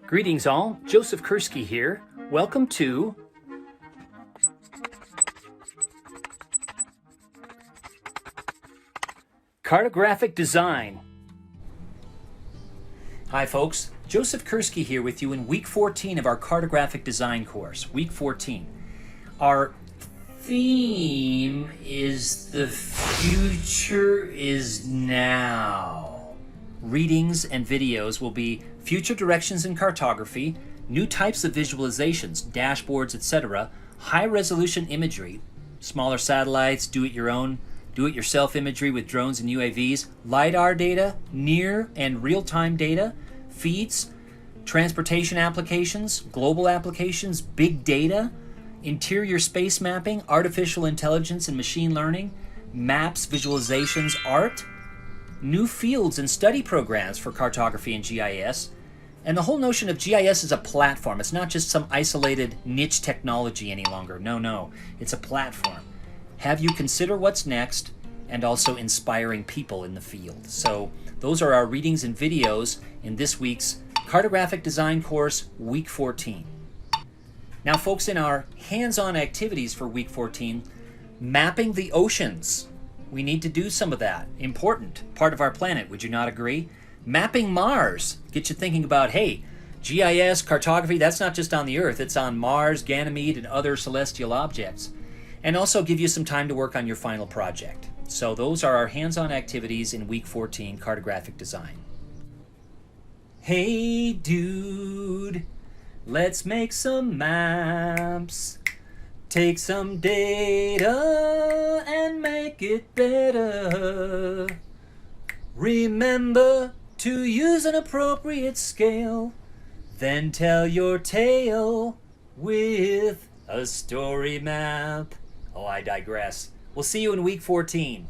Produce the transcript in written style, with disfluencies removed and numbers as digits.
Greetings all, Joseph Kursky here. Welcome to Cartographic Design. Hi folks, Joseph Kursky here with you in week 14 of our Cartographic Design course, week 14. Our theme is the future is now. Readings and videos will be future directions in cartography, new types of visualizations, dashboards, etc., high-resolution imagery, smaller satellites, do-it-yourself imagery with drones and UAVs, LiDAR data, near and real-time data, feeds, transportation applications, global applications, big data, interior space mapping, artificial intelligence and machine learning, maps, visualizations, art, new fields and study programs for cartography and GIS, and the whole notion of GIS as a platform. It's not just some isolated niche technology any longer. No, it's a platform. Have you consider what's next and also inspiring people in the field. So those are our readings and videos in this week's Cartographic Design course, week 14. Now folks, in our hands-on activities for week 14, mapping the oceans. We need to do some of that. Important part of our planet, would you not agree? Mapping Mars. Get you thinking about, hey, GIS, cartography, that's not just on the Earth. It's on Mars, Ganymede, and other celestial objects. And also give you some time to work on your final project. So those are our hands-on activities in week 14, Cartographic Design. Hey, dude, let's make some maps. Take some data and make it better. Remember to use an appropriate scale. Then tell your tale with a story map. Oh, I digress. We'll see you in week 14.